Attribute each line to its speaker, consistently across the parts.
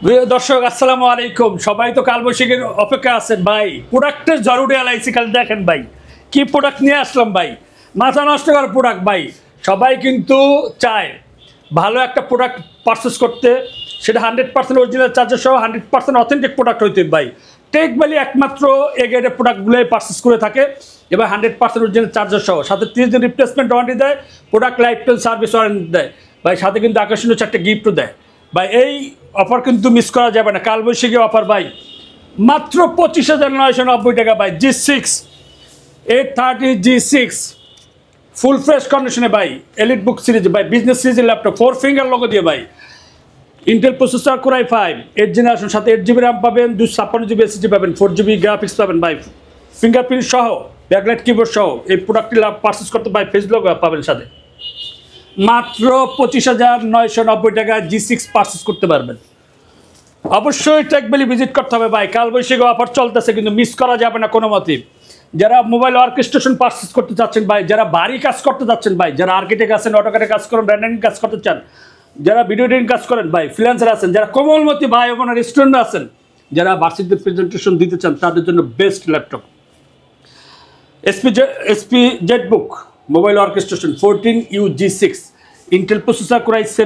Speaker 1: প্রিয় দর্শক আসসালামু আলাইকুম। সবাই তো কালবৈশাখীর অপেক্ষা আছেন ভাই। প্রোডাক্টের জরুরি এলাইসি কাল দেখেন ভাই, কি প্রোডাক্ট নিয়ে আসলাম ভাই, মাথা নষ্ট করার প্রোডাক্ট ভাই। সবাই কিন্তু চায় ভালো একটা প্রোডাক্ট পারচেস করতে, সেটা 100% অরিজিনাল চার্জার সহ 100% অথেন্টিক প্রোডাক্ট হইতে ভাই। টেক ভ্যালি একমাত্র এ গ্রেডের প্রোডাক্টগুলোই পারচেস করে থাকে এবার 100% অরিজিনাল চার্জার সহ, সাথে 30 দিন রিপ্লেসমেন্ট ওয়ারেন্টি দেয়, product life time service warranty দেয় ভাই, সাথে কিন্তু আকর্ষণীয় 4টা গিফটও দেয় ভাই। এই অফার কিন্তু মিস করা যাবে না, কালবৈশাখী অফার ভাই। মাত্র 25,990 টাকা ভাই। G6 830 G6 ফুল ফ্রেশ কন্ডিশনে ভাই, এলিট বুক সিরিজ ভাই, বিজনেস সিরিজের ল্যাপটপ 4 ফিঙ্গার লোগো দিয়ে ভাই। Intel processor Core i5 8 generation, সাথে 8GB র্যাম পাবেন, 256GB SSD পাবেন, 4GB গ্রাফিক্স পাবেন ভাই, ফিঙ্গারপ্রিন্ট সহ, ব্যাকলাইট কিবোর্ড সহ। এই প্রোডাক্টটি পারচেস করতে ভাই ফেস লোগো পাবেন সাথে। মাত্র 25,990 টাকা G6 পারচেস করতে পারবেন। অবশ্যই টেক ভ্যালি ভিজিট করতে হবে ভাই, কালবৈশাখী অফার চলতেছে কিন্তু মিস করা যাবে না কোনো মতে। যারা মোবাইল অর্কেস্ট্রেশন পারচেস করতে চাচ্ছেন ভাই, যারা বাড়ি কাজ করতে চাচ্ছেন ভাই, যারা আর্কিটেক্ট আছেন, অটোক্যাডে কাজ করেন, ব্র্যান্ডিং কাজ করতে চান, যারা ভিডিও এডিটিং কাজ করেন ভাই, ফ্রিল্যান্সার আছেন, যারা কোমলমতি ভাই বোনের স্টুডেন্ট আছেন, যারা ভার্সিটিতে প্রেজেন্টেশন দিতে চান, তাদের জন্য best laptop SP Jetbook mobile orchestration 14U G6 Intel processor Core i7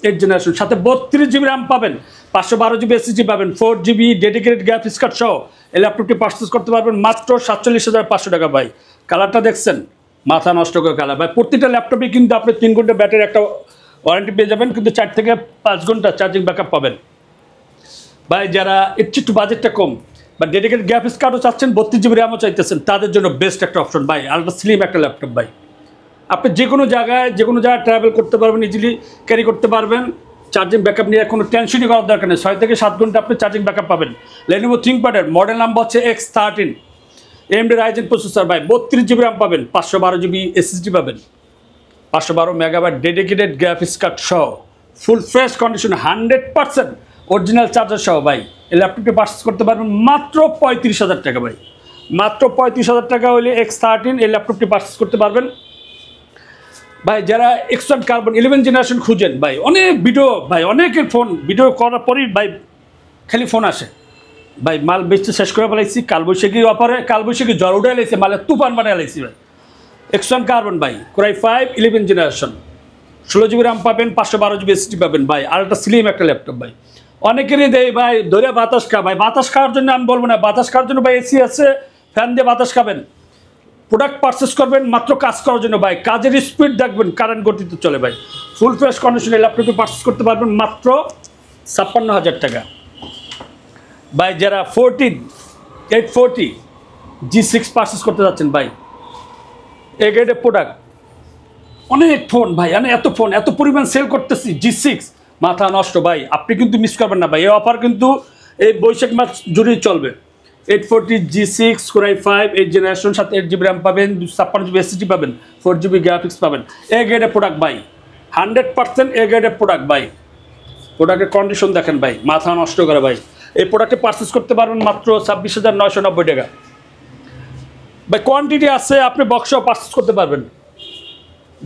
Speaker 1: 8 generation, সাথে 32GB র্যাম পাবেন, 512GB SSD পাবেন, 4GB ডেডিকেটেড গ্রাফিক্স কার্ড সহ এই ল্যাপটপটি পারচেস করতে পারবেন মাত্র 47,500 টাকা ভাই। কালারটা দেখছেন, মাথা নষ্ট করে কালার ভাই। প্রত্যেকটা ল্যাপটপে কিন্তু আপনি 3 ঘন্টা ব্যাটারি একটা ওয়ারেন্টি পেয়ে যাবেন, কিন্তু 4 থেকে 5 ঘন্টা চার্জিং ব্যাকআপ পাবেন ভাই। যারা একটু বাজেটটা কম বা ডেডিকেটেড গ্রাফিক্স কার্ডও চাচ্ছেন, 32GB র্যামও চাইতেছেন, তাদের জন্য বেস্ট একটা অপশন ভাই, আলট্রা স্লিম একটা ল্যাপটপ ভাই। আপনি যে কোনো জায়গায় ট্রাভেল করতে পারবেন, ইজিলি ক্যারি করতে পারবেন, চার্জিং ব্যাকআপ নিয়ে কোনো টেনশনই করার দরকার নেই। 6 থেকে 7 ঘন্টা আপনি চার্জিং ব্যাকআপ পাবেন। Lenovo ThinkPad মডেল নাম্বার হচ্ছে X13, AMD Ryzen প্রসেসর ভাই, 32GB র্যাম পাবেন, 512GB SSD পাবেন, 512 মেগাবাইট ডেডিকেটেড গ্রাফিক্স কার্ড সহ, full fresh condition 100% original charger সহ ভাই। এই ল্যাপটপটি পারচেস করতে পারবেন মাত্র 35,000 টাকা ভাই। মাত্র 35,000 টাকা হলে X13 এই ল্যাপটপটি পারচেস করতে পারবেন ভাই। যারা X1 কার্বন 11 জেনারেশন খুঁজেন ভাই, অনেক ভিডিও ভাই, অনেকের ফোন ভিডিও করার পরই ভাই খালি ফোন আসে ভাই, মাল বেচতে শেষ করে ফেলাইছি। কালবৈশাখী অফারে কালবৈশাখী জ্বর উঠে এলাইছে, মালের তুফান বানিয়ে এলাইছি ভাই। X1 কার্বন ভাই, Core i5 11 generation, 16GB RAM পাবেন, 512GB SSD পাবেন ভাই, আলট্রা স্লিম একটা ল্যাপটপ ভাই। অনেকেরই দেয় ভাই ধরে বাতাস খা ভাই, বাতাস খাওয়ার জন্য আমি বলবো না, বাতাস খাওয়ার জন্য ভাই এসি আছে, ফ্যান দিয়ে বাতাস খাবেন। প্রোডাক্ট পারচেস করবেন মাত্র কাজ করার জন্য ভাই, কাজের স্পিড দেখবেন কারেন্ট গতিতে চলে ভাই। ফুল ফ্রেশ কন্ডিশনে ল্যাপটপটি পারচেস করতে পারবেন মাত্র 56,000 টাকা ভাই। যারা 840 G6 পারচেস করতে যাচ্ছেন ভাই, এ গ্রেডের প্রোডাক্ট, অনেক ফোন ভাই, এত ফোন এত পরিমাণ সেল করতেছি G6, মাথা নষ্ট ভাই। আপনি কিন্তু মিস করবেন না ভাই, এই অফার কিন্তু এই বৈশাখ মাস জুড়েই চলবে। 840 G6 Core i5 8 জেনারেশন, সাথে 8GB র্যাম পাবেন, 256GB SSD পাবেন, 4GB গ্রাফিক্স পাবেন। এ গ্রেডের প্রোডাক্ট ভাই, 100% এ গ্রেডের প্রোডাক্ট ভাই। প্রোডাক্টের কন্ডিশন দেখেন ভাই, মাথা নষ্ট করে ভাই। এই প্রোডাক্টে পারচেস করতে পারবেন মাত্র 26,990 টাকা ভাই। কোয়ান্টিটি আছে, আপনি বক্সও পারচেস করতে পারবেন।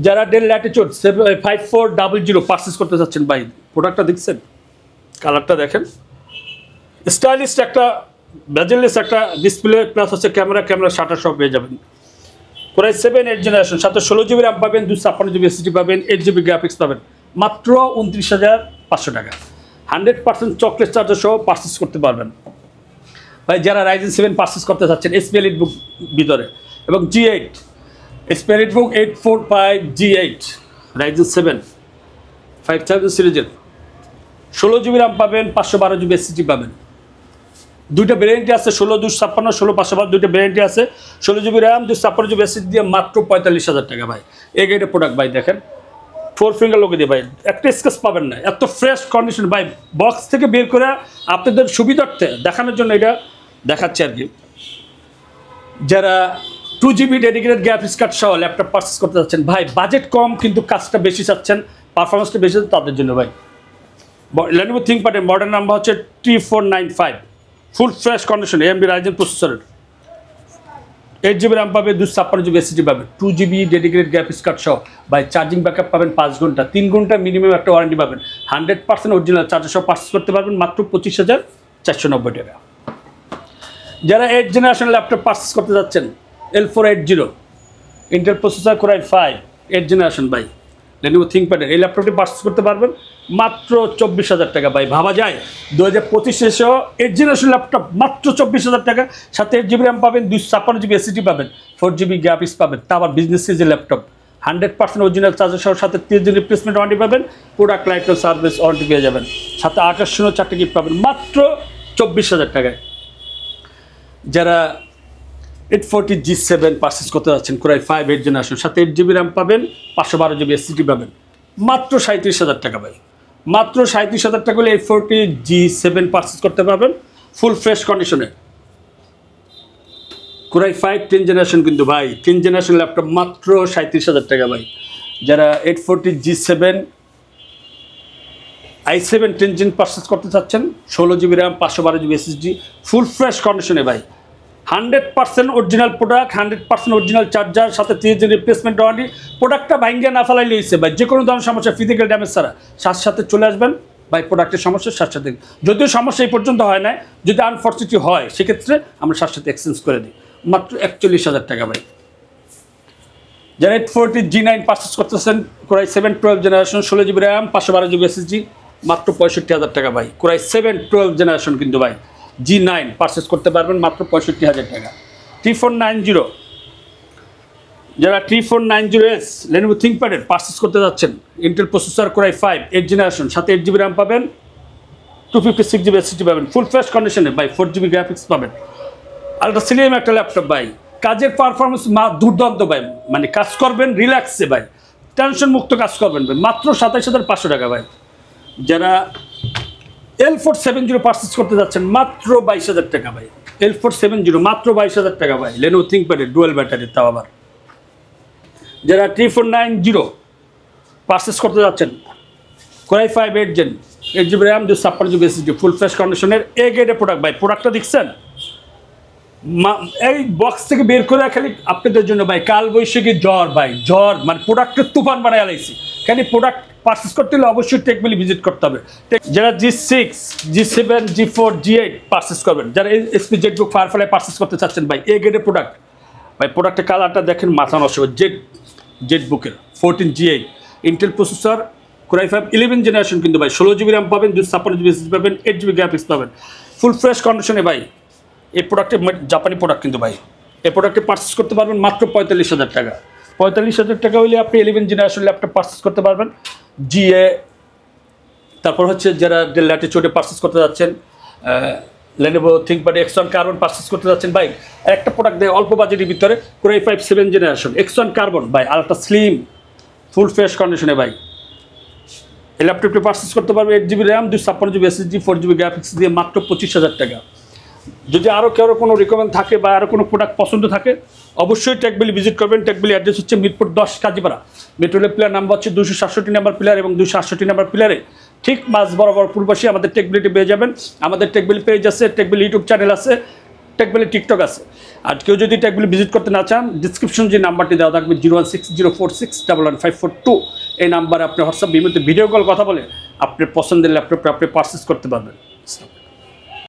Speaker 1: যারা ডেল ল্যাটিটিউড 5400 পারচেস করতে চাচ্ছেন ভাই, প্রোডাক্টটা দেখছেন, কালারটা দেখেন, স্টাইলিশ একটা বেজেললেস একটা ডিসপ্লে, প্লাস হচ্ছে ক্যামেরা শাটার সব পেয়ে যাবেন। Core i7 8 জেনারেশন, সাথে 16GB র্যাম পাবেন, 256GB SSD পাবেন, 8GB গ্রাফিক্স পাবেন, মাত্র 29,500 টাকা। 100% চকলেট চার্জার সহ পারচেস করতে পারবেন ভাই। যারা Ryzen 7 পারচেস করতে চাচ্ছেন SP EliteBook ভিতরে, এবং G8 SP EliteBook 845 G8 Ryzen 7 5000 সিরিজের, 16GB র্যাম পাবেন, 512GB SSD পাবেন। দুইটা ভ্যারিয়েন্টই আছে, 16-256, 16-512 দুইটা ভ্যারিয়েন্টই আছে। 16GB র্যাম, 256GB SSD দিয়ে মাত্র 45,000 টাকা ভাই। এই গ্রেডের প্রোডাক্ট ভাই, দেখেন 4 ফিঙ্গার লোগো দিয়ে ভাই, একটা স্কেচ পাবেন না, এত ফ্রেশ কন্ডিশন ভাই। বক্স থেকে বের করে আপনাদের সুবিধার্থে দেখানোর জন্য এটা দেখাচ্ছি আর কি। যারা 2GB ডেডিকেটেড গ্রাফিক্স কার্ড সহ ল্যাপটপ পারচেস করতে চাচ্ছেন ভাই, বাজেট কম কিন্তু কাজটা বেশি চাচ্ছেন, পারফরমেন্সটা বেশি, তাদের জন্য ভাই Lenovo ThinkPad মডেল নাম্বার হচ্ছে T495, full fresh condition, AMD Ryzen প্রসেসরের, 8 GB RAM পাবে, 256 GB SSD পাবেন, 2 GB ডেডিকেটেড গ্রাফিক্স কার্ড সহ ভাই চার্জিং ব্যাকআপ পাবেন 5 ঘন্টা, 3 ঘন্টা মিনিমাম একটা ওয়ারেন্টি পাবেন, 100% অরিজিনাল চার্জার সহ পারচেস করতে পারবেন মাত্র 25,490 টাকা। যারা 8th জেনারেশন ল্যাপটপ পারচেস করতে যাচ্ছেন, L480 Intel processor Core i5 8th generation ভাই, Lenovo ThinkPad এই ল্যাপটপটি পারচেস করতে পারবেন মাত্র 24,000 টাকা ভাই। ভাবা যায় 2025 এসেও 8th জেনারেশন ল্যাপটপ মাত্র 24,000 টাকা, সাথে 8 GB RAM পাবেন, 256 GB SSD পাবেন, 4 GB গ্রাফিক্স পাবেন, তা আবার বিজনেস সিরিজের ল্যাপটপ, 100% অরিজিনাল চার্জার সহ সাথে 30 দিন রিপ্লেসমেন্ট ওয়ারেন্টি পাবেন, প্রোডাক্ট লাইফ সার্ভিস ওয়ারেন্টি পেয়ে যাবেন, সাথে 2804 গিফট পাবেন মাত্র 24,000 টাকায়। যারা 840 G7 পারচেস করতে যাচ্ছেন Core i5 8th জেনারেশন, সাথে 8 GB RAM পাবেন, 512 GB SSD পাবেন মাত্র 37,000 টাকা ভাই। মাত্র 37,000 টাকা হলে 840 G7 পারচেস করতে পারবেন ফুল ফ্রেশ কন্ডিশনে। Core i5 10th জেনারেশন কিন্তু ভাই, 10th জেনারেশন ল্যাপটপ মাত্র 37,000 টাকা ভাই। যারা 840 G7 i7 10th gen purchase করতে চাচ্ছেন, 16 GB RAM 512 GB SSD full fresh কন্ডিশনে ভাই, 100% অরিজিনাল প্রোডাক্ট, 100% অরিজিনাল চার্জার, সাথে 30 দিন রিপ্লেসমেন্ট ওয়ারেন্টি। প্রোডাক্টটা ভাঙ্গিয়ে না ফেলাইলে হয়েছে ভাই, যে কোনো ধরনের সমস্যা ফিজিক্যাল ড্যামেজ ছাড়া সাথে চলে আসবেন ভাই, প্রোডাক্টের সমস্যার সাথে। যদিও সমস্যা এই পর্যন্ত হয় না, যদি আনফর্চুনেটলি হয় সেক্ষেত্রে আমরা সাথে এক্সচেঞ্জ করে দিই মাত্র 41,000 টাকা ভাই। যারা 840 G9 পারচেস করতেছেন Core i7 12th generation, 16 GB RAM 512 GB SSD মাত্র 65,000 টাকা ভাই। Core i7 12th জেনারেশন কিন্তু ভাই, G9 পারচেস করতে পারবেন মাত্র 65,000 টাকা। T490 যারা T490S Lenovo ThinkPad পারচেস করতে যাচ্ছেন, Intel processor Core i5 8th generation, সাথে 8 GB RAM পাবেন, 256 GB SSD পাবেন ফুল ফ্রেশ কন্ডিশনে ভাই, 4 GB গ্রাফিক্স পাবেন, আলট্রা স্লিম একটা ল্যাপটপ ভাই, কাজের পারফরমেন্স দুর্দান্ত ভাই, মানে কাজ করবেন রিল্যাক্সে ভাই, টেনশন মুক্ত কাজ করবেন ভাই, মাত্র 27,500 টাকা ভাই। যারা L470 পারচেস করতে যাচ্ছেন মাত্র 22,000 টাকা ভাই, L470 মাত্র 22,000 টাকা ভাই, Lenovo ThinkPad ডুয়াল ব্যাটারি তাও আবার। যারা T490 পারচেস করতে যাচ্ছেন Core i5 8th gen 8 GB RAM 256 GB SSD full fresh কন্ডিশনের এ গ্রেডের প্রোডাক্ট ভাই। প্রোডাক্টটা দেখছেন এই বক্স থেকে বের করে খালি আপনাদের জন্য ভাই, কাল বৈশাখী জ্বর ভাই, জ্বর মানে প্রোডাক্টের তুফান বানায় আলাইছি। খালি প্রোডাক্ট পারচেস করতে হলে অবশ্যই টেকবিলি ভিজিট করতে হবে। যারা G6 G7 G4 G8 purchase করবেন, যারা HP জেটবুক ফায়ারফ্লাই পারচেস করতে চাচ্ছেন ভাই, এ গ্রেডের প্রোডাক্ট ভাই, প্রোডাক্টের কালারটা দেখেন মাথা নষ্ট হবে। জেটবুকের 14 G8 Intel processor Core i5 11th generation কিন্তু ভাই, 16 GB RAM পাবেন, 256 GB SSD পাবেন, 8 GB গ্রাফিক্স পাবেন ফুল ফ্রেশ কন্ডিশনে ভাই। এই প্রোডাক্টে জাপানি প্রোডাক্ট কিন্তু ভাই, এই প্রোডাক্টে পারচেস করতে পারবেন মাত্র 45,000 টাকা। 45,000 টাকা হলে আপনি 11th জেনারেশন ল্যাপটপ পারচেস করতে পারবেন GA। তারপর হচ্ছে যারা ডেল ল্যাটিটিউডে পারচেস করতে যাচ্ছেন, Lenovo ThinkPad X1 carbon purchase করতে যাচ্ছেন ভাই, একটা প্রোডাক্ট দেয় অল্প বাজেটের ভিতরে Core i5 7th generation X1 carbon ভাই, আলট্রা স্লিম ফুল ফ্রেশ কন্ডিশনে ভাই। এই ল্যাপটপটি পারচেস করতে পারবে 8 GB RAM 256 GB SSD 4 GB graphics দিয়ে মাত্র 25,000 টাকা। যদি আরও কেউ কোনো রিকমেন্ড থাকে বা আরও কোনো প্রোডাক্ট পছন্দ থাকে, অবশ্যই টেকবিলি ভিজিট করবেন। টেকবিলি অ্যাড্রেস হচ্ছে Mirpur 10 Kazipara, metro rail pillar number হচ্ছে 267 নাম্বার পিলার এবং 268 নাম্বার পিলারে ঠিক মাঝ বরাবর পূর্বপাশে আমাদের টেকবিলিটি পেয়ে যাবেন। আমাদের টেকবিলি পেজ আছে, টেকবিলি ইউটিউব চ্যানেল আছে, টেকবিলি টিকটক আছে। আর কেউ যদি টেকবিলি ভিজিট করতে না চান, ডিসক্রিপশন যে নাম্বারটি দেওয়া থাকবে 01604611542 এই নাম্বারে আপনি হোয়াটসঅ্যাপ ভিডিও কল কথা বলে আপনার পছন্দের ল্যাপটপটা আপনি পারচেস করতে পারবেন।